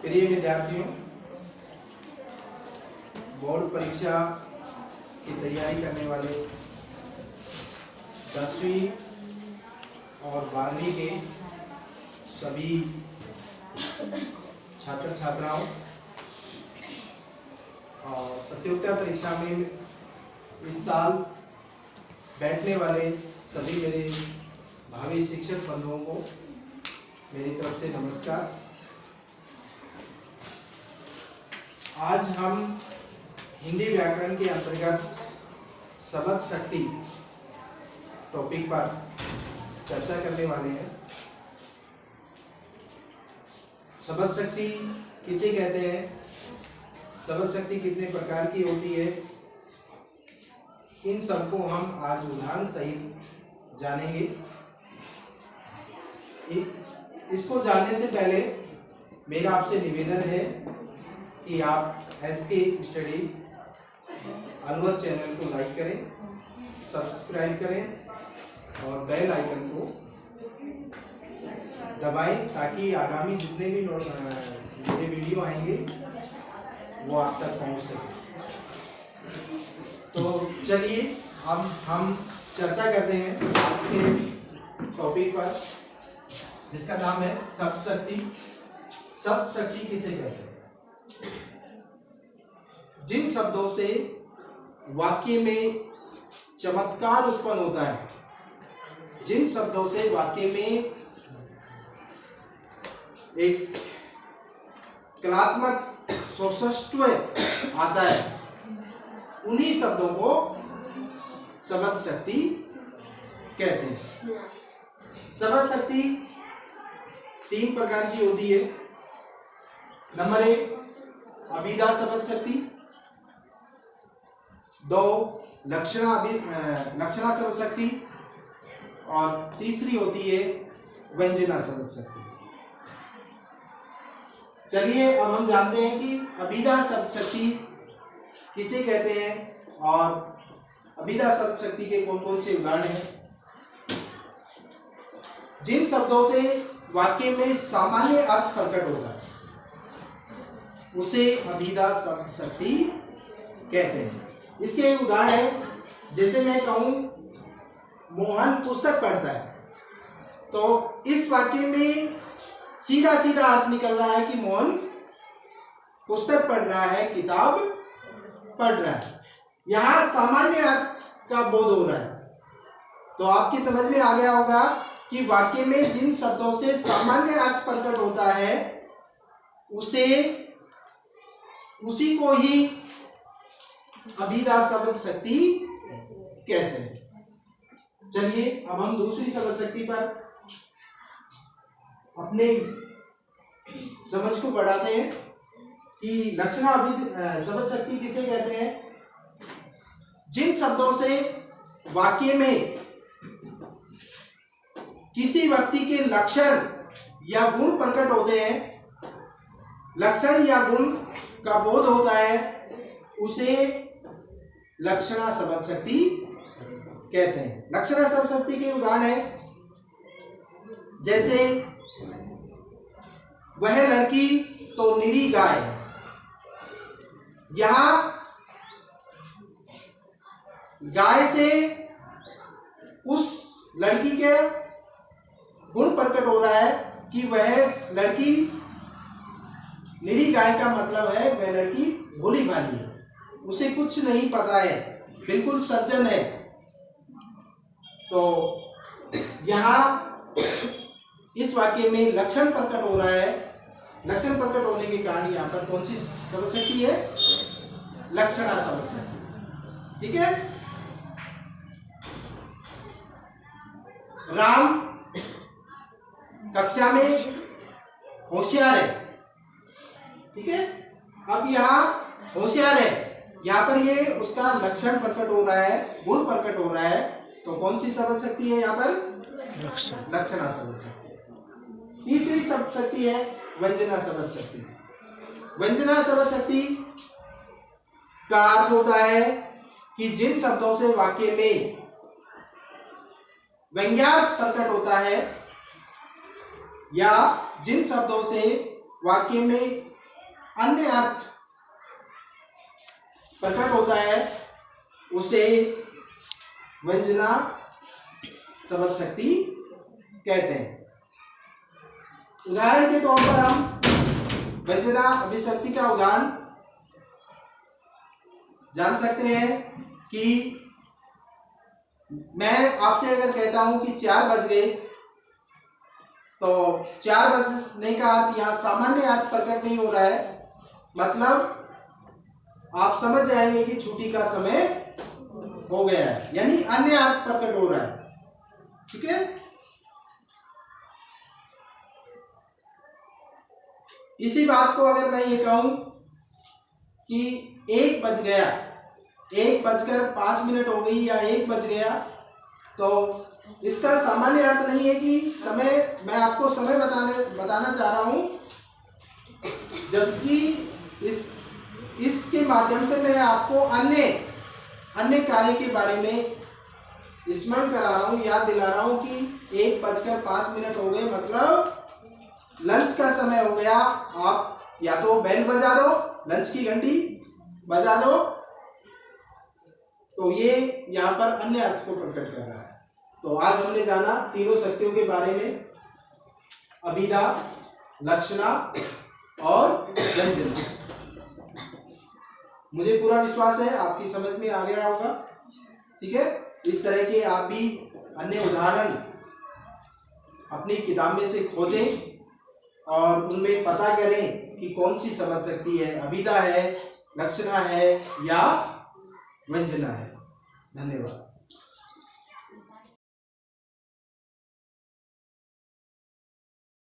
प्रिय विद्यार्थियों, बोर्ड परीक्षा की तैयारी करने वाले 10वीं और 12वीं के सभी छात्र छात्राओं और प्रतियोगिता परीक्षा में इस साल बैठने वाले सभी मेरे भावी शिक्षक बंधुओं को मेरी तरफ से नमस्कार। आज हम हिंदी व्याकरण के अंतर्गत शब्द शक्ति टॉपिक पर चर्चा करने वाले हैं। शब्द शक्ति किसे कहते हैं, शब्द शक्ति कितने प्रकार की होती है, इन सबको हम आज उदाहरण सहित जानेंगे। इसको जानने से पहले मेरा आपसे निवेदन है कि आप SK स्टडी अलवर चैनल को लाइक करें, सब्सक्राइब करें और बेल आइकन को दबाएं ताकि आगामी जितने भी मेरे वीडियो आएंगे वो आप तक पहुंच सके। तो चलिए अब हम चर्चा करते हैं आज के टॉपिक पर, जिसका नाम है शब्द शक्ति। शब्द शक्ति किसे कहते हैं? जिन शब्दों से वाक्य में चमत्कार उत्पन्न होता है, जिन शब्दों से वाक्य में एक कलात्मक सौष्ठव आता है, उन्हीं शब्दों को शब्द शक्ति कहते हैं। शब्द शक्ति 3 प्रकार की होती है। नंबर 1 अभिधा शब्द शक्ति, 2 लक्षणा शब्द शक्ति और तीसरी होती है व्यंजना शब्द शक्ति। चलिए अब हम जानते हैं कि अभिधा शब्द शक्ति किसे कहते हैं और अभिधा शब्द शक्ति के कौन कौन से उदाहरण हैं। जिन शब्दों से वाक्य में सामान्य अर्थ प्रकट होता है उसे अभिधा शब्द शक्ति कहते हैं। इसके उदाहरण है, जैसे मैं कहूं मोहन पुस्तक पढ़ता है, तो इस वाक्य में सीधा सीधा अर्थ निकल रहा है कि मोहन पुस्तक पढ़ रहा है, किताब पढ़ रहा है। यहां सामान्य अर्थ का बोध हो रहा है। तो आपकी समझ में आ गया होगा कि वाक्य में जिन शब्दों से सामान्य अर्थ प्रकट होता है उसी को ही अभिधा शब्द शक्ति कहते हैं। चलिए अब हम दूसरी शब्द शक्ति पर अपने समझ को बढ़ाते हैं कि लक्षणा शब्द शक्ति किसे कहते हैं। जिन शब्दों से वाक्य में किसी व्यक्ति के लक्षण या गुण प्रकट होते हैं, लक्षण या गुण का बोध होता है, उसे लक्षणा शब्द शक्ति कहते हैं। लक्षणा शब्द शक्ति के उदाहरण है, जैसे वह लड़की तो निरी गाय। यहां गाय से उस लड़की के गुण प्रकट हो रहा है कि वह लड़की निरी गाय का मतलब है वह लड़की भोली भाली है, उसे कुछ नहीं पता है, बिल्कुल सज्जन है। तो यहाँ इस वाक्य में लक्षण प्रकट हो रहा है। लक्षण प्रकट होने के कारण यहाँ पर कौन सी शब्द शक्ति है? लक्षणा शब्द शक्ति। ठीक है। राम कक्षा में होशियार है। ठीक है। अब यहाँ होशियार है, यहाँ पर ये उसका लक्षण प्रकट हो रहा है, गुण प्रकट हो रहा है। तो कौन सी शब्द शक्ति है यहाँ पर? लक्षणा शब्द शक्ति। तीसरी शब्द शक्ति है व्यंजना शब्द शक्ति। व्यंजना शब्द शक्ति का अर्थ होता है कि जिन शब्दों से वाक्य में व्यंग्यार्थ प्रकट होता है या जिन शब्दों से वाक्य में अन्य अर्थ प्रकट होता है उसे व्यंजना शब्द शक्ति कहते हैं। उदाहरण के तौर पर हम व्यंजना अभिशक्ति का उदाहरण जान सकते हैं कि मैं आपसे अगर कहता हूं कि 4 बज गए, तो 4 बजने का अर्थ यहाँ सामान्य अर्थ प्रकट नहीं हो रहा है, मतलब आप समझ जाएंगे कि छुट्टी का समय हो गया है, यानी अन्य अर्थ प्रकट हो रहा है। ठीक है, इसी बात को अगर मैं ये कहूं कि 1 बज गया, 1:05 हो गई या 1 बज गया, तो इसका सामान्य अर्थ नहीं है कि समय, मैं आपको समय बताना चाह रहा हूं, जबकि इसके माध्यम से मैं आपको अन्य कार्य के बारे में स्मरण करा रहा हूं, याद दिला रहा हूं कि 1:05 हो गए, मतलब लंच का समय हो गया। आप या तो बेल बजा दो, लंच की घंटी बजा दो, तो ये यहाँ पर अन्य अर्थ को प्रकट कर रहा है। तो आज हमने जाना तीनों शक्तियों के बारे में, अभिधा, लक्षणा और व्यंजना। मुझे पूरा विश्वास है आपकी समझ में आ गया होगा। ठीक है, इस तरह के आप भी अन्य उदाहरण अपनी किताब में से खोजें और उनमें पता करें कि कौन सी समझ शक्ति है, अभिधा है, लक्षणा है या व्यंजना है। धन्यवाद।